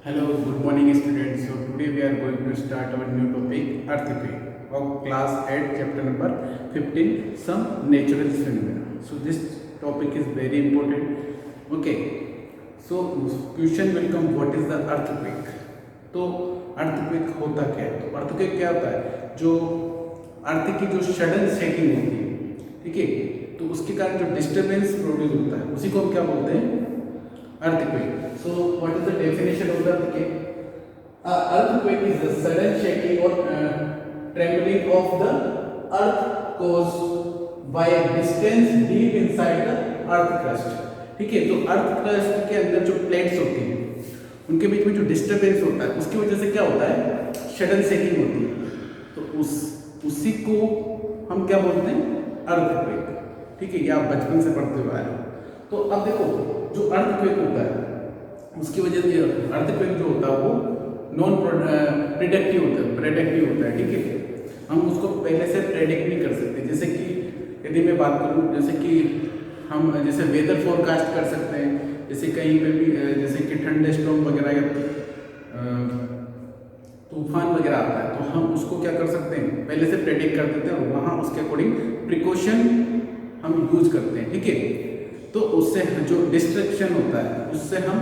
Hello, good morning students. So today we are going to start our new topic earthquake of class 8 chapter number 15 some natural phenomena. So this topic is very important. Okay. So question will come what is the earthquake? तो earthquake होता क्या है? तो earthquake क्या होता है? जो अर्थ की जो सडन शेकिंग होती है, ठीक है, तो उसके कारण जो डिस्टर्बेंस प्रोड्यूस होता है उसी को हम क्या बोलते हैं? Earthquake. So, what is the definition of the earthquake? Earthquake is the sudden shaking or trembling of the earth caused by a distance deep inside the earth crust. ठीक है, तो अर्थ क्रस्ट के अंदर जो प्लेट्स होती हैं उनके बीच में जो डिस्टर्बेंस होता है उसकी वजह से क्या होता है? सडन शेकिंग होती है। तो उसी को हम क्या बोलते हैं? अर्थक्वेक। ठीक है, ये आप बचपन से पढ़ते हुए आए हो। तो अब देखो, जो अर्थक्वेक होता है उसकी वजह से अर्थक्वेक जो होता है वो नॉन प्रेडिक्टिव होता है। ठीक है, हम उसको पहले से प्रेडिक्ट नहीं कर सकते। जैसे कि यदि मैं बात करूँ, जैसे कि हम जैसे वेदर फोरकास्ट कर सकते हैं, जैसे कहीं पे भी जैसे कि थंडर स्टॉर्म वगैरह या तूफान वगैरह आता है तो हम उसको क्या कर सकते हैं? पहले से प्रेडिक्ट कर देते हैं और वहाँ उसके अकॉर्डिंग प्रिकॉशन हम यूज करते हैं। ठीक है, तो उससे जो डिस्ट्रक्शन होता है उससे हम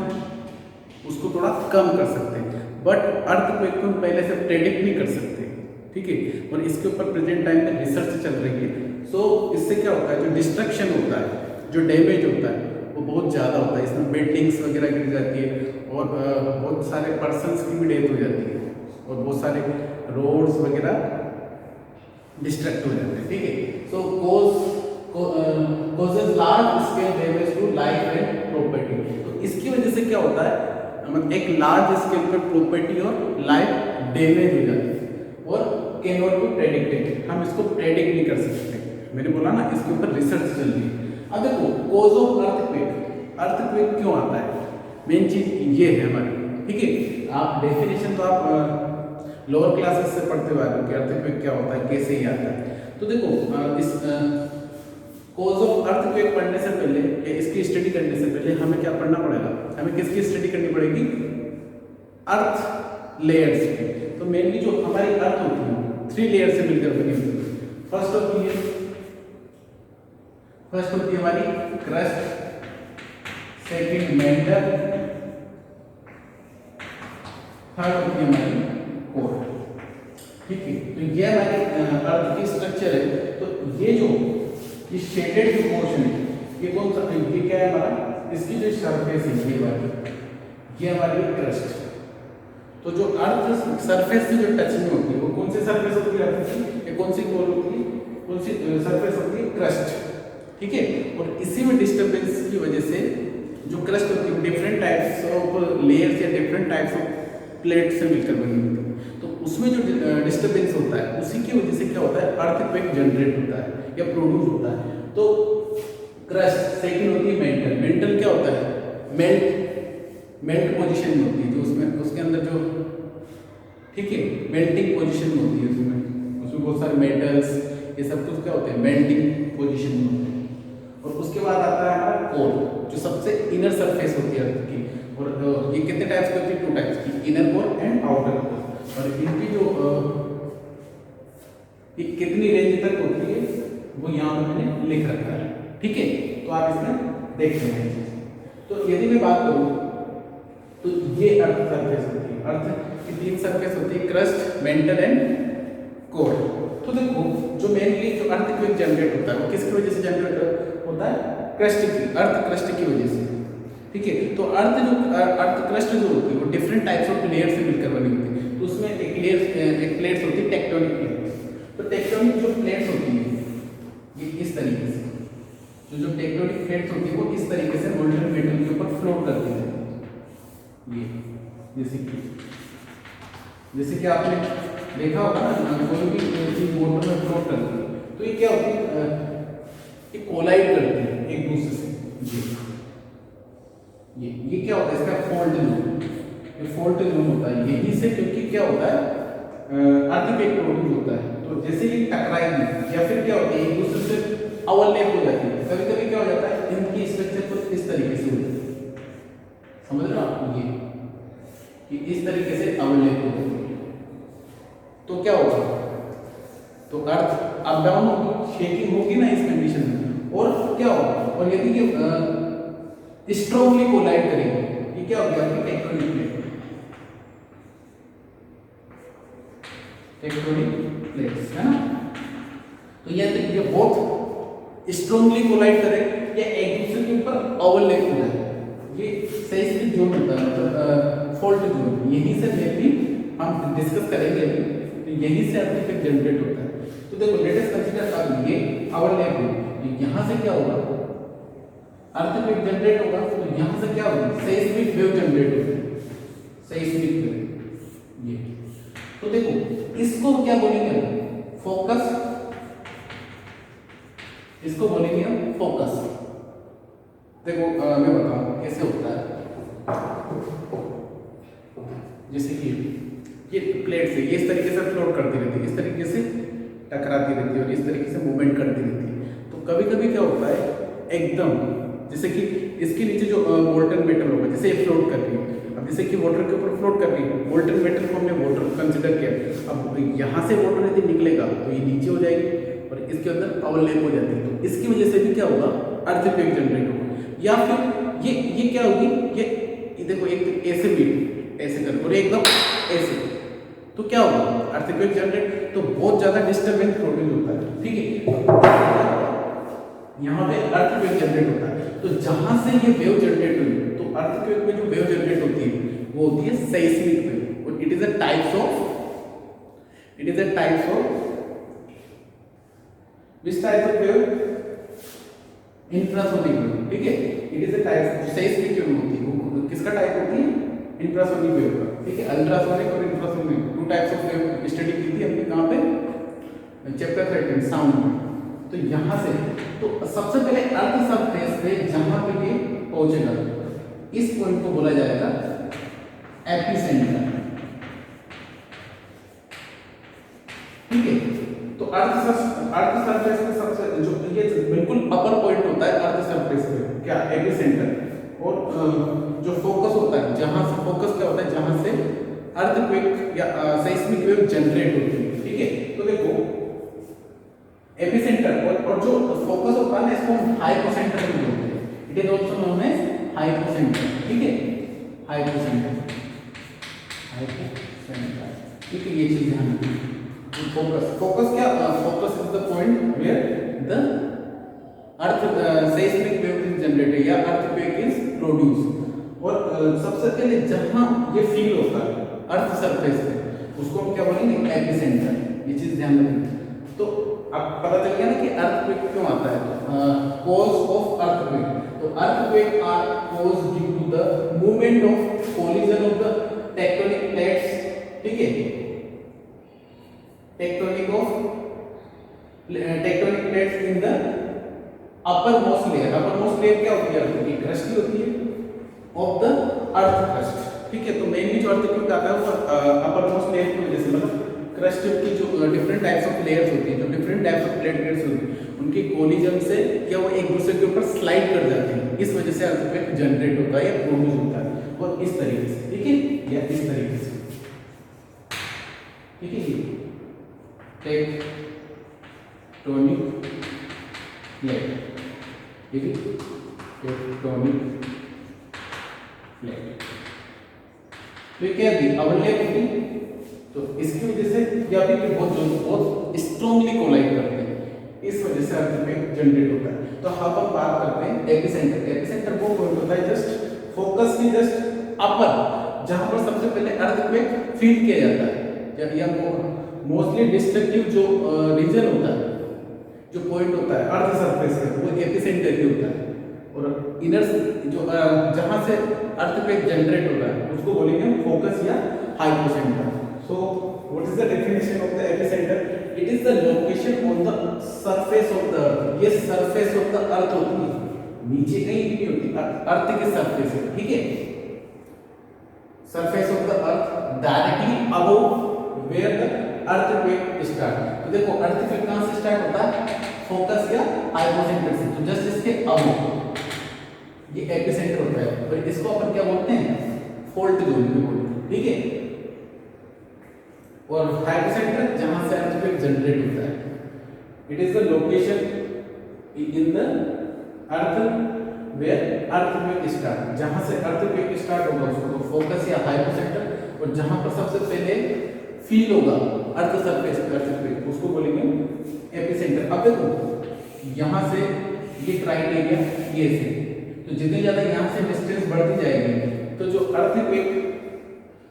उसको थोड़ा कम कर सकते हैं। बट अर्थक्वेक को हम पहले से प्रेडिक्ट नहीं कर सकते। ठीक है, और इसके ऊपर प्रेजेंट टाइम में रिसर्च चल रही है। सो इससे क्या होता है, जो डिस्ट्रक्शन होता है, जो डैमेज होता है वो बहुत ज़्यादा होता है। इसमें बिल्डिंग्स वगैरह गिर जाती है और बहुत सारे पर्सनस की भी डेथ हो जाती है और बहुत सारे रोड्स वगैरह डिस्ट्रक्ट हो जाते हैं। ठीक है, सो causes large scale damage to life and property। तो इसकी वजह से क्या होता है, मतलब एक लार्ज स्केल पर प्रॉपर्टी और लाइफ डैमेज हो जाती है और कैन नॉट बी प्रेडिक्टेड। हम इसको प्रेडिक्ट नहीं कर सकते। मैंने बोला ना, इसके ऊपर रिसर्च चल रही है। अब देखो, कॉज ऑफ अर्थक्वेक क्यों आता है, मेन चीज ये है हमारी। ठीक है, आप डेफिनेशन तो आप लोअर क्लासेस से पढ़ते हुए आ रहे हो कि अर्थक्वेक क्या होता है, कैसे ही आता है। तो देखो, इस कॉज ऑफ अर्थक्वेक पढ़ने से पहले या इसकी स्टडी करने से पहले हमें क्या पढ़ना पड़ेगा? हमें किसकी स्टडी करनी पड़ेगी? अर्थ लेयर्स की। तो मेनली जो हमारी अर्थ होती है 3 लेयर से मिलकर बनी होती है। फर्स्ट होती है हमारी क्रस्ट, सेकंड मेंटल, थर्ड होती है हमारी कोर। ठीक है, तो ये हमारी अर्थ की स्ट्रक्चर है। तो ये शेडेड जो पोर्शन है, ये कौन सा, ये क्या है हमारा? इसकी जो सरफेस है ये हमारी क्रस्ट। तो जो अर्थ सरफेस से जो टचिंग होती है वो कौन सी सरफेस होती है अर्थ की? ये कौन सी कोर होती है? कौन सी सरफेस होती है? क्रस्ट। ठीक है, और इसी में डिस्टर्बेंस की वजह से जो क्रस्ट होती है डिफरेंट टाइप्स ऑफ लेयर्स या डिफरेंट टाइप्स ऑफ प्लेट से मिलकर बनी होती है। तो उसमें जो डिस्टर्बेंस होता है उसी की वजह से क्या होता है? अर्थक्वेक जनरेट होता है या प्रोड्यूस होता है। तो क्रस्ट, सेकंड होती है मेंटल क्या होता है? मेल्ट पोजीशन होती है, जो उसमें उसके अंदर जो, ठीक है, मेल्टिंग पोजीशन होती है, उसमें बहुत सारे मेटल्स, ये सब कुछ क्या होते हैं? मेल्टिंग पोजीशन में होते हैं। और उसके बाद आता है हमारा कोर, जो सबसे इनर सरफेस होती है अर्थ की। और ये कितने टाइप्स की होती है? 2 टाइप्स की, inner core and outer core. और इनकी जो ये कितनी रेंज तक होती है वो यहाँ पर मैंने लिख रखा है। ठीक है, तो आप इसमें देख सकते हैं। तो यदि मैं बात करूँ तो ये अर्थ सरफेस होती है। अर्थ की 3 सरफेस होती है, क्रस्ट, मेंटल एंड कोर। तो देखो, जो मेनली जो अर्थक्वेक जनरेट होता है वो किसकी वजह से जनरेट होता है? क्रस्ट की, अर्थ क्रस्ट की वजह से। ठीक है, तो अर्थ क्रस्ट जो होती है वो डिफरेंट टाइप्स ऑफ लेयर से मिलकर बनी होती है। तो उसमें एक प्लेट्स होती है टेक्टोनिक प्लेट्स। तो टेक्टोनिक जो प्लेट्स होती है ये इस तरीके से, जो टेक्टोनिक प्लेट्स होती है वो इस तरीके से मोल्टन मेटल के ऊपर फ्लोट करती है। ये जैसे कि आपने देखा होगा ना, कोई भी चीज वाटर में फ्लोट करती है तो ये क्या होती है? ये कोलाइड करती है एक दूसरे से। ये क्या होता है? इसका फॉल्ट जोन, ये फॉल्ट जोन होता है यही से, क्योंकि क्या होता है? अर्थक्वेक प्रोड्यूस होता है। तो जैसे ये टकराएगी या फिर क्या होता है एक दूसरे से ओवरलैप हो जाती है, कभी कभी क्या हो जाता है इनकी स्ट्रक्चर कुछ इस तरीके से हो जाती है। समझ रहे हो आप? ये कि इस तरीके से ओवरलैप हो जाती है, तो क्या होगा, तो अर्थ अप डाउन होगी, शेकिंग होगी ना इस कंडीशन में, और क्या होगा, और यदि ये स्ट्रांगली कोलाइड करेंगे, ये क्या हो गया आपकी टेक्टोनिक प्लेट, टेक्टोनिक प्लेट्स है ना। तो ये बहुत स्ट्रांगली कोलाइड करें या एक दूसरे के ऊपर ओवरलैप हो जाए, ये सेismic जोन होता है, मतलब फॉल्ट जोन, यहीं से भी हम डिस्कस करेंगे अभी, तो यहीं से अर्थक्वेक जनरेट होता है। तो देखो लेट अस कंसीडर अब ये ओवरलैप है, तो यहाँ से क्या होगा, अर्थक्वेक जनरेट होगा, तो यहाँ से क्या होगा, सेismic वेव जनरेट होगी, सेismic वेव ये। तो देखो इसको क्या बोलेंगे, फोकस, इसको बोलेंगे हम फोकस। देखो मैं बताऊं कैसे होता है, जैसे कि ये प्लेट से ये इस तरीके से फ्लोट करती रहती है, इस तरीके से टकराती रहती है और इस तरीके से मूवमेंट करती रहती है। तो कभी कभी क्या होता है, एकदम जैसे कि इसके नीचे जो मोल्टन मेटल होगा, जैसे ये फ्लोट कर रही है, अब जैसे कि वाटर के ऊपर फ्लोट कर रही है, मोल्टन मेटल को हमने वाटर कंसिडर किया, अब यहाँ से वाटर यदि निकलेगा तो ये नीचे हो जाएगी और इसके अंदर ओवरलैप हो जाती है, तो इसकी वजह से भी क्या होगा, अर्थक्वेक जनरेट होगा। या फिर ये क्या होगी, ये देखो एक ऐसे भी ऐसे कर और एकदम ऐसे, तो क्या होगा, अर्थक्वेक जनरेट, तो बहुत ज्यादा डिस्टर्बेंस प्रोड्यूस होता है, ठीक है, यहाँ पे अर्थक्वेक जनरेट होता है। तो जहां से ये वेव जनरेट हुई, तो अर्थक्वेक में जो वेव जनरेट होती है वो होती है सेismic वेव, और it is a types of which type of wave, infrasonic wave, ठीक है, it is a type, seismic wave होती है वो किसका टाइप होती है, इंफ्रासोनिक वेव का, ठीक है, अल्ट्रासोनिक और infrasonic, to types of wave study की थी हमने कहां पे, चैप्टर 13 साउंड। तो यहां से तो सबसे पहले अर्थ सरफेस पे जहां पे ये पहुंचेगा, इस पॉइंट को बोला जाएगा एपिसेंटर, ठीक है। तो अर्थ सरफेस पे सबसे जो ये बिल्कुल अपर पॉइंट होता है अर्थ सरफेस पे, क्या, एपिसेंटर, और जो फोकस होता है, जहां से फोकस क्या होता है, जहां से अर्थक्वेक या सेismic वेव जनरेट होती है, ठीक है। तो देखो एपिसेंटर और जो फोकस होता है ना, इसको हम हाइपोसेंटर भी बोलते हैं, it is also known as hypocentre, ठीक है, हाइपोसेंटर, ठीक है, ये चीज ध्यान रखिए। फोकस क्या, focus is the point where the earth seismic wave is generated या अर्थक्वेक इज प्रोड्यूस, और सबसे पहले जहां ये फील होता है अर्थ सरफेस पे, उसको हम क्या बोलेंगे, एपिसेंटर, ये चीज ध्यान रखिए। तो अब पता चल गया ना कि अर्थक्वेक क्यों आता है, कॉज ऑफ अर्थक्वेक, तो earthquake are cause due to the movement of collision of the tectonic plates, ठीक है, tectonic plates in the upper most layer क्या होती है, अर्थ की क्रस्ट होती है ऑफ द अर्थ क्रस्ट, ठीक है। तो मेनली जो अर्थक्वेक आता है वो अपर मोस्ट लेयर की वजह से, मतलब क्रस्ट की जो डिफरेंट टाइप्स ऑफ लेयर्स होती हैं, जो डिफरेंट टाइप्स ऑफ प्लेटलेट्स होती हैं, उनकी कोलिजन से क्या वो एक दूसरे के ऊपर स्लाइड कर जाते हैं, इस वजह से अर्थक्वेक जनरेट होता है या प्रोड्यूस होता है, और इस तरीके से, ठीक है, या इस तरीके से, ठीक है, टेक्टोनिक प्लेट, ठीक है, टेक्टोनिक प्लेट, तो क्या दी ओवरलैप होती, तो इसकी वजह से या भी बहुत स्ट्रांगली कोलाइड करते हैं, इस वजह से अर्थक्वेक जनरेट होता है। तो हम बात करते हैं एपिसेंटर। एपिसेंटर वो पॉइंट होता है जस्ट फोकस की जस्ट अपर, जहां पर सबसे पहले अर्थक्वेक फील किया जाता है, या मोस्टली डिस्ट्रक्टिव जो रीजन होता है, जो पॉइंट होता है अर्थ सरफेस पे, वो एपिसेंटर ही होता है, और इनर जो जहां से अर्थक्वेक जनरेट होता है उसको बोलेंगे फोकस या hypocentre. So what is the definition of the epicenter? It is the location on the surface of the earth. ये surface of the earth होती है, नीचे कहीं नहीं होती, अर्थ के सरफेस है, ठीक है, surface of the earth directly above where the earthquake start। तो देखो earthquake कहाँ से स्टार्ट होता है, फोकस या हाइपोसेंटर से, तो जस्ट इसके above ये एपिसेंटर होता है, और इसको अपन क्या बोलते हैं, फॉल्ट जोन भी बोलते हैं, ठीक है। और हाइपोसेंटर जहां से अर्थक्वेक जनरेट होता है, it is the location in the earth where earthquake start, जहां से अर्थक्वेक स्टार्ट होगा उसको फोकस या हाइपोसेंटर, और जहां पर सबसे पहले फील होगा अर्थ सरफेस पे अर्थक्वेक उसको बोलेंगे एपिसेंटर। अब देखो यहाँ से ये क्राइटेरिया ये से, तो जितनी ज्यादा यहाँ से डिस्टेंस बढ़ती जाएगी तो जो अर्थक्वेक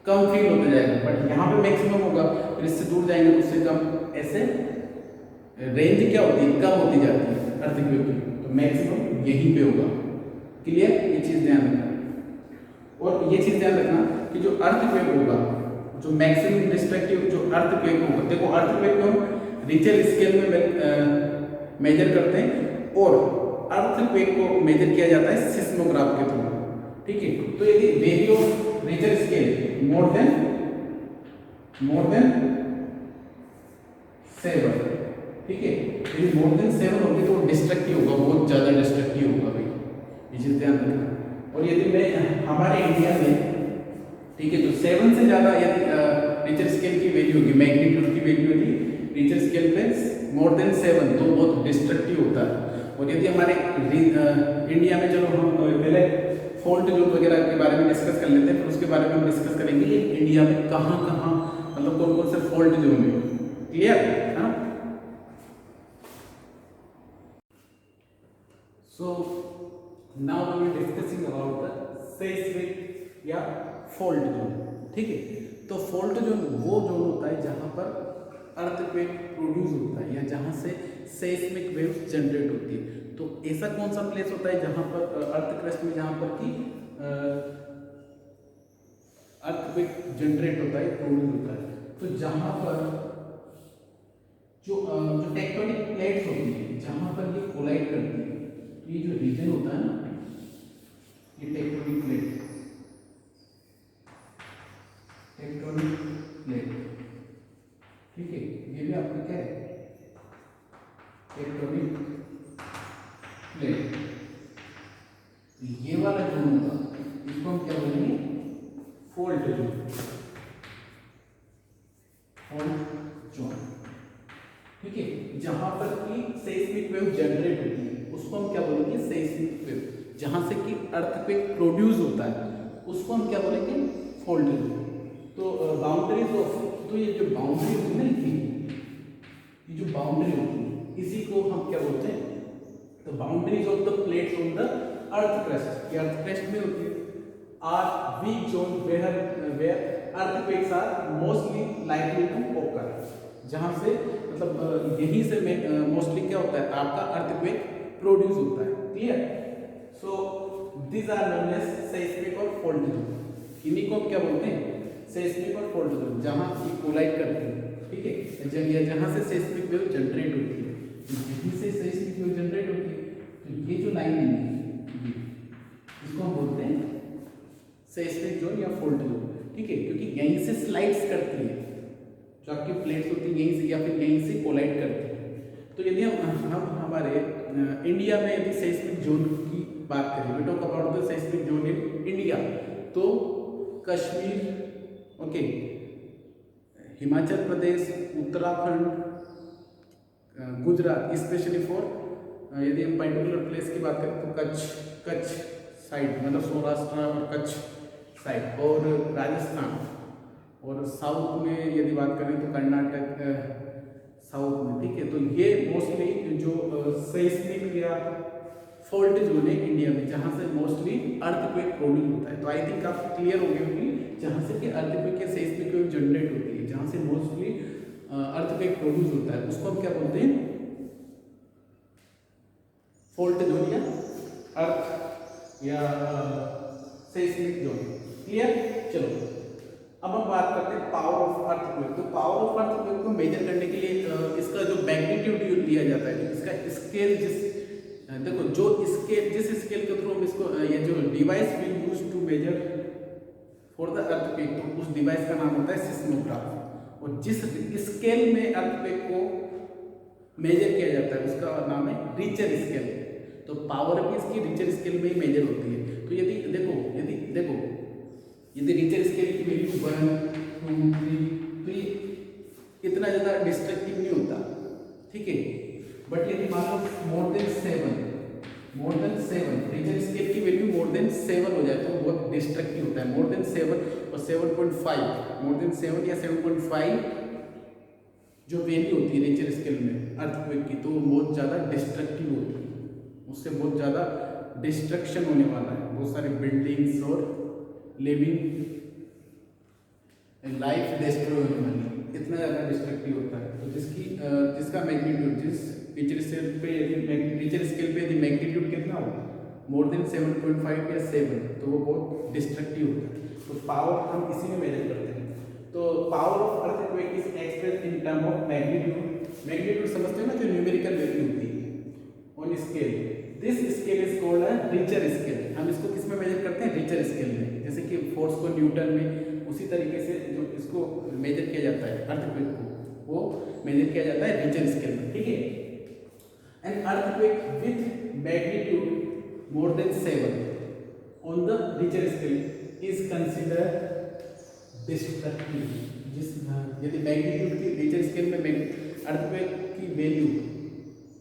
कम फील होता जाएगा, बट यहाँ पे मैक्सिमम होगा, फिर इससे दूर जाएंगे तो उससे कम, ऐसे रेंज क्या होती है कम होती जाती है अर्थक्वेक की, तो मैक्सिमम यहीं पे होगा। क्लियर, ये चीज ध्यान रखना। और ये चीज ध्यान रखना कि जो अर्थक्वेक होगा, जो मैक्सिमम डिस्ट्रक्टिव जो अर्थक्वेक होगा, देखो अर्थक्वेक को हम रिचर स्केल में मेजर करते हैं और अर्थक्वेक को मेजर किया जाता है सिस्मोग्राफ के थ्रू, ठीक है। तो यदि value of Richter scale more than 7, ठीक है, यदि मोर देन 7 होगी तो डिस्ट्रक्टिव होगा, बहुत ज्यादा डिस्ट्रक्टिव होगा भाई, ये चीज ध्यान रखना। और यदि मैं हमारे इंडिया में, ठीक है, तो 7 से ज्यादा यदि रिचर स्केल की वैल्यू होगी, मैग्नीट्यूड की वैल्यू होगी रिचर स्केल पे मोर देन 7 तो बहुत डिस्ट्रक्टिव होता है। और यदि हमारे इंडिया में, चलो हम पहले फॉल्ट जोन वगैरह के बारे में डिस्कस कर लेते हैं, फिर उसके बारे में हम डिस्कस करेंगे कि इंडिया में कहाँ कहाँ मतलब कौन कौन से फॉल्ट जोन है। क्लियर है ना? So now we are discussing about the seismic या फॉल्ट जोन, ठीक है। तो फॉल्ट जोन वो जोन होता है जहां पर अर्थक्वेक प्रोड्यूस होता है या जहां से सेismic वेव्स जनरेट होती है। तो ऐसा कौन सा प्लेस होता है जहां पर अर्थ क्रस्ट में जहां पर कि अर्थक्वेक जनरेट होता है, प्रोड्यूस होता है, तो जहां पर जो टेक्टोनिक प्लेट्स होती है जहां पर ये कोलाइड करती है, तो ये जो रीजन होता है ना, ये टेक्टोनिक प्लेट, ठीक है, ये भी आपका क्या है टेक्टोनिक प्लेट। ये वाला जोन होगा इसको हम क्या बोलेंगे फॉल्ट जोन, ठीक है। जहां पर की सेismic वेव जनरेट होती है उसको हम क्या बोलेंगे सेismic वेव, जहां से कि अर्थक्वेक प्रोड्यूस होता है उसको हम क्या बोलेंगे फॉल्ट जोन। तो बाउंड्रीज ऑफ, तो ये जो बाउंड्री होती है ना, ये जो बाउंड्री होती है इसी को हम क्या बोलते हैं, तो boundaries of the plates on the earth crust, ये अर्थ क्रस्ट में होती है, are weak zone where earthquakes are mostly likely to occur, जहां से मतलब यहीं से मोस्टली क्या होता है आपका अर्थक्वेक प्रोड्यूस होता है। Clear? So this are known as seismic और फॉल्ट जोन, इन्हीं को हम क्या बोलते हैं सेismic और फॉल्ट जोन, जहां ये कोलाइड करते हैं, ठीक है, जहां से सेismic वेव जनरेट होती है, यहीं से सेismic वेव जनरेट होती है, तो ये जो लाइन है इसको हम बोलते हैं सेismic जोन या फॉल्ट जोन, ठीक है, क्योंकि यहीं से स्लाइड्स करती है जो आपकी प्लेट्स होती है, यहीं से या फिर यहीं से कोलाइड करती है। तो यदि हम हमारे इंडिया में यदि सेismic जोन की बात करें, we talk about the seismic zone in India, तो Kashmir, okay, Himachal Pradesh, Uttarakhand, Gujarat, specially for यदि हम पर्टिकुलर प्लेस की बात करें तो कच्छ साइड, मतलब सौराष्ट्र और कच्छ साइड, और राजस्थान, और साउथ में यदि बात करें तो कर्नाटक साउथ में, ठीक है। तो ये मोस्टली जो सेismic या फॉल्ट जोन है इंडिया में, जहां से मोस्टली अर्थक्वेक प्रोड्यूस होता है। तो आई थिंक आप क्लियर हो गए होंगे, जहां से कि अर्थक्वेक या सेismic वेव जनरेट होती है, जहां से मोस्टली अर्थक्वेक प्रोड्यूस होता है, उसको हम क्या बोलते हैं फॉल्ट जोन या अर्थ या सेismic जोन। क्लियर? चलो अब हम बात करते हैं पावर ऑफ अर्थक्वेक। तो पावर ऑफ अर्थक्वेक को मेजर करने के लिए इसका जो मैग्नीट्यूड लिया जाता है, इसका स्केल, देखो जो स्केल, जिस स्केल के थ्रू हम इसको, ये जो device we use to measure for the earthquake, तो उस डिवाइस का नाम होता है सिस्मोग्राफ, और जिस स्केल में अर्थक्वेक को मेजर किया जाता है उसका नाम है रिचर स्केल। तो पावर भी इसकी रिचर स्केल में ही मेजर होती है। तो यदि देखो यदि रिचर स्केल की वैल्यू 1 2 3, तो ये इतना ज़्यादा डिस्ट्रक्टिव नहीं होता, ठीक है। बट यदि मान लो मोर देन 7 रिचर स्केल की वैल्यू मोर देन 7 हो जाए तो बहुत डिस्ट्रक्टिव होता है। मोर देन 7 और 7.5, मोर देन 7 या 7.5 जो वैल्यू होती है रिचर स्केल में अर्थक्वेक की, तो वो बहुत ज़्यादा डिस्ट्रक्टिव होती है, उससे बहुत ज़्यादा डिस्ट्रक्शन होने वाला है, बहुत सारी बिल्डिंग्स और लिविंग लाइफ डिस्ट्रॉय होने वाली है, इतना ज़्यादा डिस्ट्रक्टिव होता है। तो जिसका मैग्नीट्यूड जिस रिचर स्केल पे यदि मैग्नीट्यूड कितना हो मोर देन 7.5 या 7, तो वो बहुत डिस्ट्रक्टिव होता है। तो पावर हम इसी में मेजर करते हैं। तो power of earthquake is expressed in term of magnitude. Magnitude समझते हो ना, जो न्यूमेरिकल वैल्यू होती है on scale. This scale is called a Richter scale. हम इसको किस में मेजर करते हैं? रिचर स्केल में। जैसे कि फोर्स को न्यूटन में, उसी तरीके से जो इसको मेजर किया जाता है अर्थक्वेक को, वो मेजर किया जाता है रिचर स्केल में, ठीक है। An earthquake with magnitude more than 7 on the Richter scale is considered destructive. यदि मैग्नीट्यूड की रिचर स्केल में अर्थक्वेक की वैल्यू,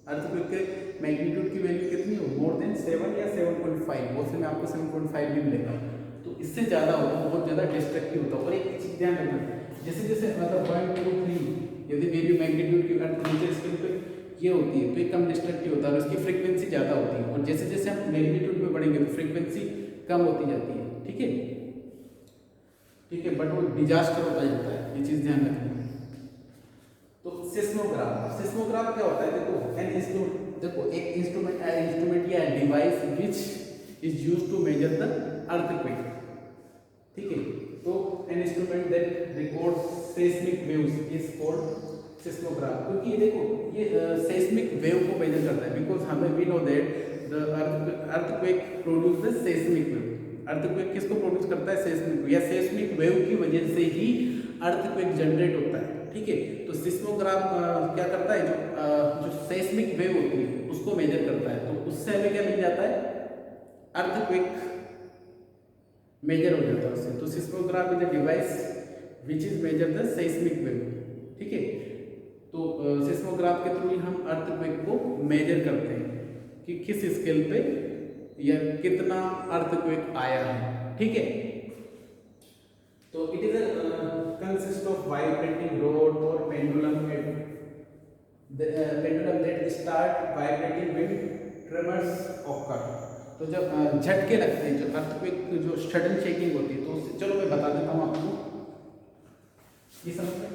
अर्थक्वेक के मैग्नीट्यूड की वैल्यू कितनी हो मोर देन 7 या 7.5, बहुत से में आपको 7.5 भी मिलेगा, तो इससे ज़्यादा होगा, बहुत ज़्यादा डिस्ट्रक्टिव होता है। और एक चीज़ ध्यान रखना, जैसे जैसे मतलब 1 2 3 यदि वैल्यू मैग्नीट्यूड की रिचर स्केल पे ये होती है तो ये कम डिस्ट्रक्टिव होता है और इसकी फ्रीक्वेंसी ज़्यादा होती है। और जैसे जैसे हम मैग्नीट्यूड में बढ़ेंगे तो फ्रीक्वेंसी कम होती जाती है, ठीक है, ठीक है। बट वो डिजास्टर होता जाता है, ये चीज़ ध्यान रखना। तो सिस्मोग्राफ क्या होता है? देखो एक इंस्ट्रूमेंट या device which is used to measure the earthquake, ठीक है। तो an instrument that records seismic waves is called seismograph. क्योंकि ये देखो ये सेस्मिक वेव को मेजर करता है, बिकॉज हमें we know that the earthquake produce the seismic wave. Earthquake किसको प्रोड्यूस करता है? सेस्मिक वेव, या सेस्मिक वेव की वजह से ही अर्थक्वेक जनरेट होता है, ठीक है। तो सिस्मोग्राफ क्या करता है? जो सेस्मिक वेव होती है उसको मेजर करता है, तो उससे हमें क्या मिल जाता है? अर्थक्वेक मेजर हो जाता है उससे। तो seismograph is a device which is measure the seismic wave, ठीक है। तो सिस्मोग्राफ के थ्रू ही हम अर्थक्वेक को मेजर करते हैं कि किस स्केल पे या कितना अर्थक्वेक आया है, ठीक है। तो it is consist of vibrating rod और pendulum that start vibrating when tremors occur. तो जब झटके लगते हैं, जो अर्थक्वेक जो सडन शेकिंग होती है, तो चलो मैं बता देता हूँ आपको, ये समझते हैं।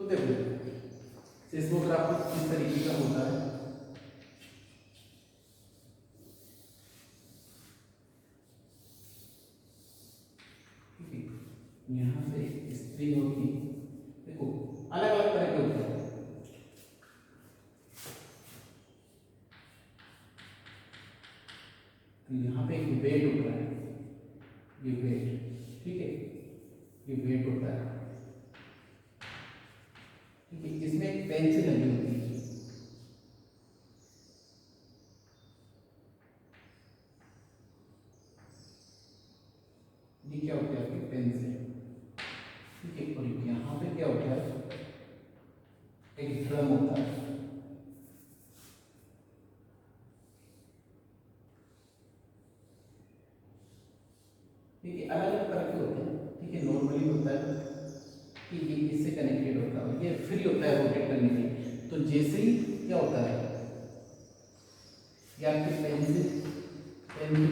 तो देखो सिस्मोग्राफ किस तरीके का होता है। यहाँ पे स्प्रिंग होती है, देखो अलग अलग तरह के होते हैं। यहाँ पे एक वेट होता है, ये वेट, ठीक है, ये वेट होता है, ठीक है। इसमें एक पेंसिल लगी होती है, ये क्या होता है? आपकी पेंसिल, ठीक है। और यहाँ पे क्या होता है? एक ड्रम होता है, ठीक है। अलग अलग तरह के होते हैं, ठीक है। नॉर्मली होता है कि ये इससे कनेक्टेड होता है, ये फ्री होता है रोटेट करने के लिए। तो जैसे ही क्या होता है, ये आपकी पेंसिल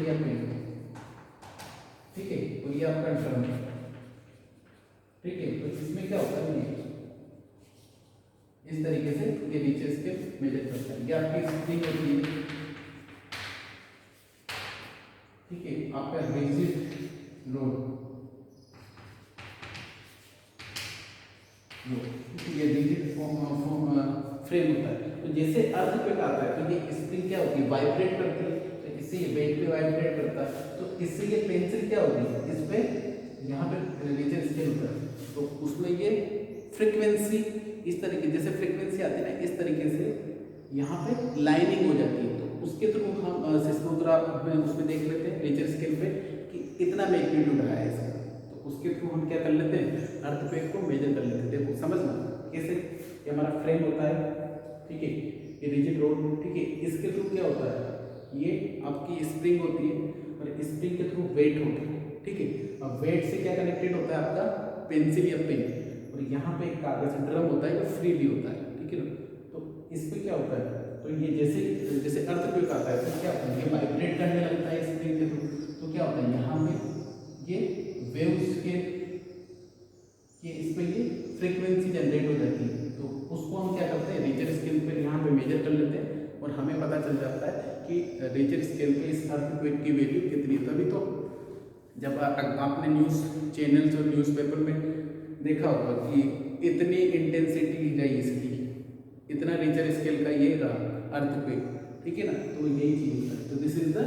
या पेन, ठीक है, और ये आपका ड्रम, ठीक है। तो इसमें क्या होता है? ये इस तरीके से ये नीचे इसके मेजर करता है। ये आपकी स्प्रिंग होती है, ठीक है। आपका रिजिड लोड, ये रिजिड फ्रेम होता है। तो जैसे अर्थक्वेक आता है तो ये स्प्रिंग क्या होती है? वाइब्रेट करती है, तो इससे ये वेट पे वाइब्रेट करता है, तो इससे ये पेंसिल क्या होती है? इस पे यहाँ पे नीचे स्केल होता है, तो उसमें ये फ्रीक्वेंसी इस तरीके, जैसे फ्रीक्वेंसी आती है ना, इस तरीके से यहाँ पे लाइनिंग हो जाती है। तो उसके थ्रू हम सिस्मोग्राफ में उसमें देख लेते हैं रिचर स्केल पे कि इतना मैग्नीट्यूड आया है इसका, तो उसके थ्रू हम क्या कर लेते हैं, अर्थक्वेक को मेजर कर लेते हैं। देखो समझना कैसे, ये हमारा फ्रेम होता है, ठीक है, ये रिजिड रोड, ठीक है, इसके थ्रू क्या होता है, ये आपकी स्प्रिंग होती है और स्प्रिंग के थ्रू वेट होता है, ठीक है। अब वेट से क्या कनेक्टेड होता है आपका पेंसिल या पेन, और यहाँ पे एक कागज ड्रम होता है जो फ्रीली होता है, ठीक है ना। तो इस पे क्या होता है, तो ये जैसे जैसे अर्थक्वेक आता है तो क्या होता है, ये वाइब्रेट करने लगता है स्प्रिंग के थ्रू, तो क्या होता है यहाँ में ये वेव्स के इस पे ये फ्रीक्वेंसी जनरेट हो जाती है, तो उसको हम क्या करते हैं रिचर स्केल पे यहाँ पे मेजर कर लेते हैं और हमें पता चल जाता है कि रिचर स्केल पे इस अर्थक्वेक की वैल्यू कितनी है। तभी तो जब आपने न्यूज़ चैनल्स और न्यूज़पेपर में देखा होगा कि इतनी इंटेंसिटी रही इसकी, इतना रिचर स्केल का ये रहा अर्थक्वेक, ठीक है ना। तो यही चीज होता है, तो दिस इज द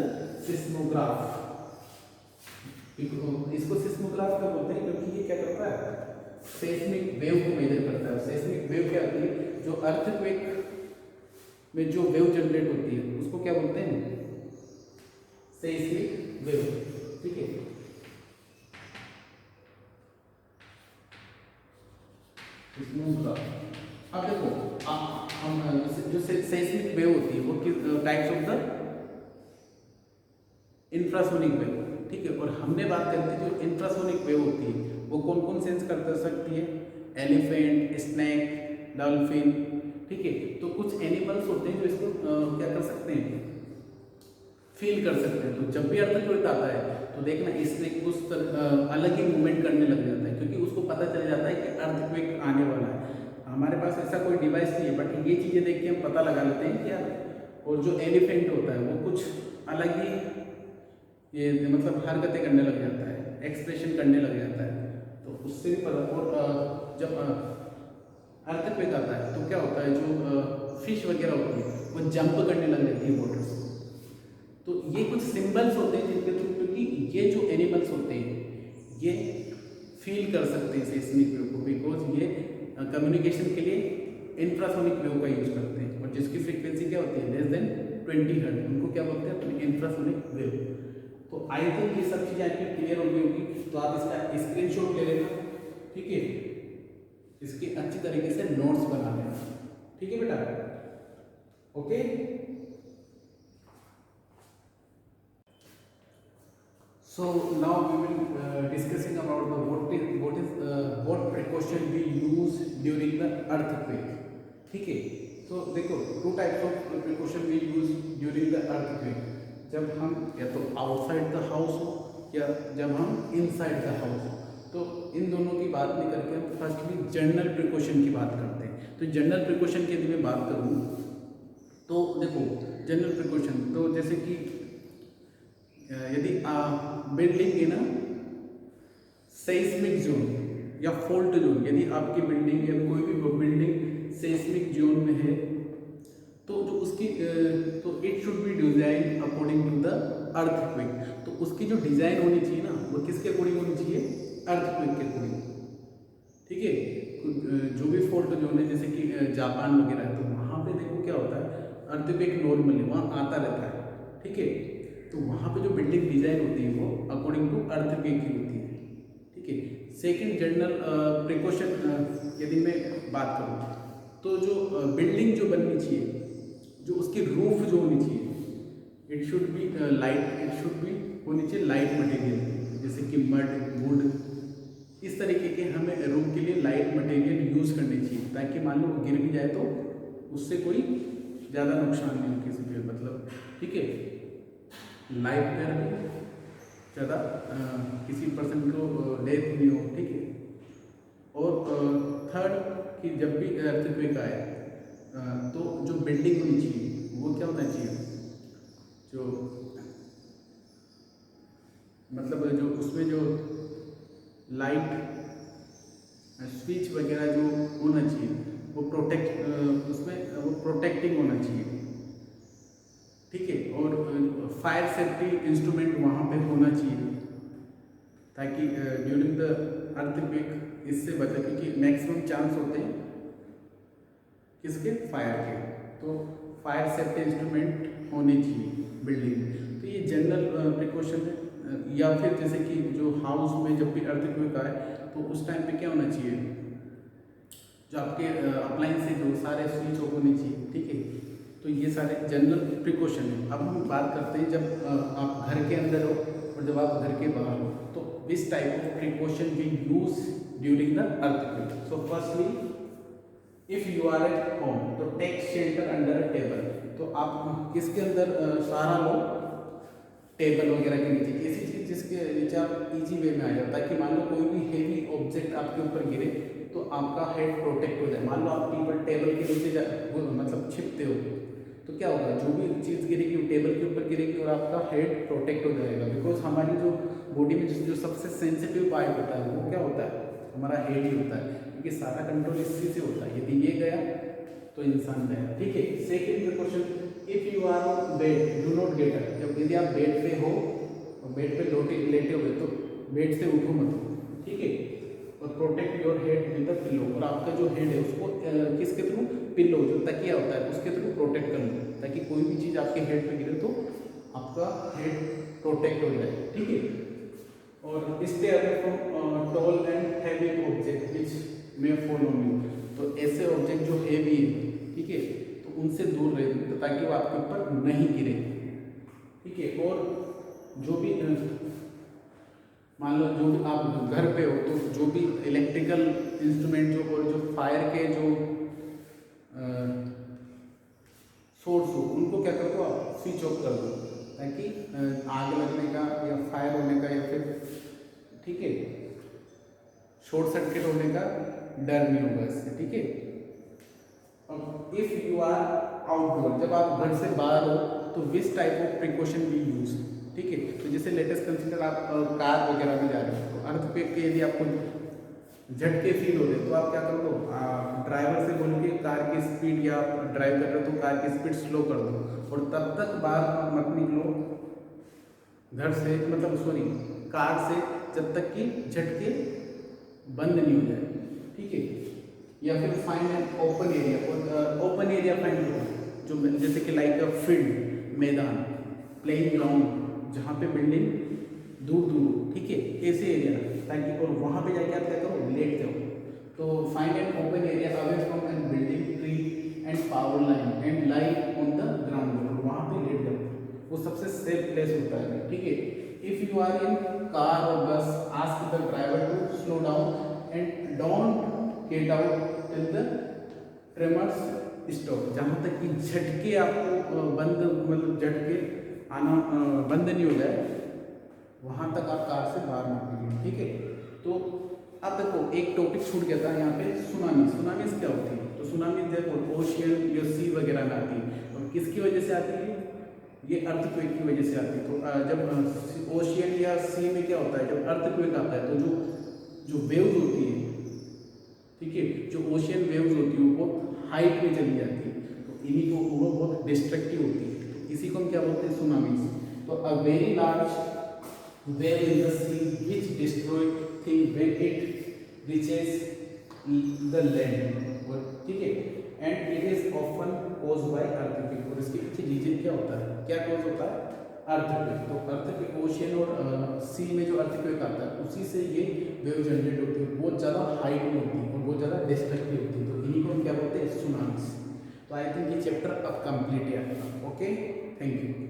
सिस्मोग्राफ। इसको सिस्मोग्राफ क्या बोलते हैं, क्योंकि ये क्या करता है, सेस्मिक वेव को मेजर करता है। सेस्मिक वेव क्या होती है, जो अर्थक्वेक में जो वेव जनरेट होती है उसको क्या बोलते हैं, सेस्मिक वेव, ठीक है। अब देखो हम जो सेस्मिक वेव होती है वो किस types of the infrasonic wave, ठीक है। और हमने बात करी थी जो इंफ्रासोनिक वेव होती है वो कौन कौन सेंस कर सकती है, एलिफेंट, स्नैक, डॉल्फिन, ठीक है। तो कुछ एनिमल्स होते हैं जो इसको क्या कर सकते हैं, फील कर सकते हैं। तो जब भी अर्थक्वेक आता है तो देखना स्नेक उस अलग ही मूवमेंट करने लग जाता है, क्योंकि उसको पता चल जाता है कि अर्थक्वेक आने वाला है। हमारे पास ऐसा कोई डिवाइस नहीं है, बट ये चीज़ें देख के हम पता लगा लेते हैं क्या। और जो एलिफेंट होता है वो कुछ अलग ही ये मतलब हरकतें करने लग जाता है, एक्सप्रेशन करने लग जाता है, तो उससे भी पता। और जब अर्थक्वेक आता है तो क्या होता है, जो फिश वगैरह होती है वो जंप करने लग जाती है वाटर से। तो ये कुछ सिंबल्स होते हैं जिनके थ्रू, क्योंकि ये जो एनिमल्स होते हैं ये फील कर सकते हैं सेस्मिक वेव को, बिकॉज ये कम्युनिकेशन के लिए इंफ्रासोनिक वेव का यूज करते हैं, और जिसकी फ्रीक्वेंसी क्या होती है लेस देन 20 हर्ट्ज, उनको क्या बोलते हैं इंफ्रासोनिक वेव। तो आई थिंक ये सब चीज़ें आपकी क्लियर हो गई होगी, तो आप इसका स्क्रीनशॉट ले लेना, ठीक है, इसकी अच्छी तरीके से नोट्स बना लेना, ठीक है बेटा, okay. So now we will discussing about the what precaution we use during the earthquake, ठीक है। तो देखो two types of precaution we use during the earthquake, जब हम या तो आउटसाइड द हाउस हो या जब हम इनसाइड द हाउस हो। तो इन दोनों की बात नहीं करके हम फर्स्टली जनरल प्रिकॉशन की बात करते हैं। तो जनरल प्रिकॉशन की यदि मैं बात करूँ तो देखो जनरल प्रिकॉशन, तो जैसे कि यदि बिल्डिंग इन सेस्मिक जोन या फॉल्ट जोन, यदि आपकी बिल्डिंग या कोई भी बिल्डिंग सेस्मिक जोन में है तो जो उसकी तो it should be design according to the earthquake. तो उसकी जो डिजाइन होनी चाहिए ना वो किसके अकॉर्डिंग होनी चाहिए, अर्थक्वेक के अकॉर्डिंग, ठीक है। जो भी फॉल्ट जोन है जैसे कि जापान वगैरह है, तो वहाँ पे देखो क्या होता है, अर्थक्वेक नॉर्मली वहाँ आता रहता है, ठीक है। तो वहाँ पे जो बिल्डिंग डिजाइन होती है वो अकॉर्डिंग टू अर्थक्वेक की होती है, ठीक है। सेकंड जनरल प्रिकॉशन यदि मैं बात करूँ तो जो बिल्डिंग जो बननी चाहिए, जो उसकी रूफ जो होनी चाहिए, it should B light, it should B होनी चाहिए लाइट मटेरियल, जैसे कि मड, वुड, इस तरीके के हमें रूफ के लिए लाइट मटेरियल यूज़ करनी चाहिए, ताकि मान लो गिर भी जाए तो उससे कोई ज़्यादा नुकसान नहीं हो किसी पे, मतलब ठीक है, लाइफ में रहे, ज़्यादा किसी पर्सन को डेथ नहीं हो, ठीक है। और थर्ड कि जब भी अर्थक्वेक आए तो जो बिल्डिंग होनी चाहिए वो क्या होना चाहिए, जो मतलब जो उसमें जो लाइट स्विच वगैरह जो होना चाहिए वो उसमें वो प्रोटेक्टिंग होना चाहिए, ठीक है। और फायर सेफ्टी इंस्ट्रूमेंट वहाँ पे होना चाहिए, ताकि ड्यूरिंग द अर्थक्वेक इससे बचा, क्योंकि मैक्सिमम चांस होते हैं किसके, फायर के। तो फायर सेफ्टी इंस्ट्रूमेंट होने चाहिए, बिल्डिंग। तो ये जनरल प्रिकॉशन है। या फिर जैसे कि जो हाउस में जब भी अर्थक्वेक आए तो उस टाइम पे क्या होना चाहिए, जो आपके अप्लायंस है जो सारे स्विच ऑफ होने चाहिए, ठीक है। तो ये सारे जनरल प्रिकॉशन है। अब हम बात करते हैं जब आप घर के अंदर हो और जब आप घर के बाहर हो तो which type of precaution we use during the earthquake. So firstly if you are at home तो take shelter under a table. तो आप किसके अंदर सहारा लो, टेबल वगैरह के नीचे, ऐसी चीज जिसके नीचे आप इजी वे में आ जाओ, ताकि मान लो कोई भी हेवी ऑब्जेक्ट आपके ऊपर गिरे तो आपका हेड प्रोटेक्ट हो जाए। मान लो आप टेबल के नीचे मतलब छिपते हो तो क्या होगा, जो भी चीज़ गिरेगी वो टेबल के ऊपर गिरेगी और आपका हेड प्रोटेक्ट हो जाएगा। बिकॉज हमारी जो बॉडी में जो सबसे सेंसिटिव पार्ट होता है वो क्या होता है, हमारा हेड ही होता है, क्योंकि सारा कंट्रोल इसी से होता है। यदि ये गया तो इंसान गया, ठीक है। Second question, if you are on bed do not get up. जब यदि आप बेड पे हो और बेड पे लेटे हुए तो बेड से उठो मत, ठीक है। और protect your head with the pillow. और आपका जो हेड है उसको किसके थ्रू, पिलो जो तकिया होता है उसके थ्रू प्रोटेक्ट कर लो, ताकि कोई भी चीज़ आपके हेड पे गिरे तो आपका हेड प्रोटेक्ट हो जाए, ठीक है। और stay away from tall and heavy object which may fall on you. तो ऐसे ऑब्जेक्ट जो हैवी है, ठीक है, तो उनसे दूर रहे तो ताकि वो आपके ऊपर नहीं गिरे, ठीक है। और जो भी मान लो जो भी आप घर पे हो तो जो भी इलेक्ट्रिकल इंस्ट्रूमेंट जो और जो फायर के जो सोर्स हो उनको क्या कर दो, आप स्विच ऑफ कर दो, ताकि आग लगने का या फायर होने का या फिर, ठीक है, शॉर्ट सर्किट होने का डर नहीं होगा इससे, ठीक है। और इफ यू आर आउटडोर, जब आप घर से बाहर हो तो which type of precaution we use, ठीक है। तो जैसे लेटेस्ट कंसिडर आप कार वगैरह में जा रहे हो तो अर्थक्वेक के यदि आपको झटके फील हो रहे तो आप क्या कर दो, ड्राइवर से बोल के कार की स्पीड, या ड्राइव कर रहे हो तो कार की स्पीड स्लो कर दो, और तब तक बाहर मत निकलो घर से, मतलब सॉरी कार से, जब तक कि झटके बंद नहीं हो जाए, ठीक है। या फिर फाइंड एन ओपन एरिया, और ओपन एरिया फाइंड करो जो जैसे कि लाइक अ फील्ड, मैदान, प्लेइंग ग्राउंड, जहाँ पे बिल्डिंग दूर दूर हो, ठीक है, ऐसे एरिया, ताकि और वहाँ पे जाके आप क्या करो, लेट जाओ। तो find an open area away from an building, tree and power line and lie on the ground, और वहाँ पे लेट जाओ, वो सबसे सेफ प्लेस होता है, ठीक है। If you are in car और bus, ask the driver to slow down and don't get out till the tremors stop. जहाँ तक कि झटके आपको बंद, मतलब झटके आना बंद नहीं हो जाए वहाँ तक आप कार से बाहर मत निकलिए, ठीक है। तो अब देखो एक टॉपिक छूट गया था यहाँ पे, सुनामी। सुनामीज क्या होती है, तो सुनामी देखो ओशियन या सी वगैरह में आती है, और किसकी वजह से आती है, ये अर्थक्वेक की वजह से आती है। तो जब ओशियन या सी में क्या होता है, जब अर्थक्वेक आता है तो जो वेव्स होती है, ठीक है, जो ओशियन वेव्स होती है वो बहुत हाइट में चली जाती है, तो इन्हीं को वो बहुत डिस्ट्रक्टिव होती है, तो इसी को हम क्या बोलते हैं, सुनामीज। तो a very large wave in the sea which destroy thing when it reaches the land, और ठीक है, and it is often caused by earthquake। और इसके पीछे रीजन क्या होता है, क्या कॉज होता है, अर्थक्वेक। तो अर्थक्वेक ओशियन और सी में जो अर्थक्वेक आता है उसी से ये वेव जनरेट होती है, बहुत ज़्यादा हाइट में होती है और बहुत ज़्यादा डिस्ट्रक्टिव होती है, तो इन्हीं को हम क्या बोलते हैं, सुनामीज। तो आई थिंक ये चैप्टर अब कंप्लीट है। Okay, thank you.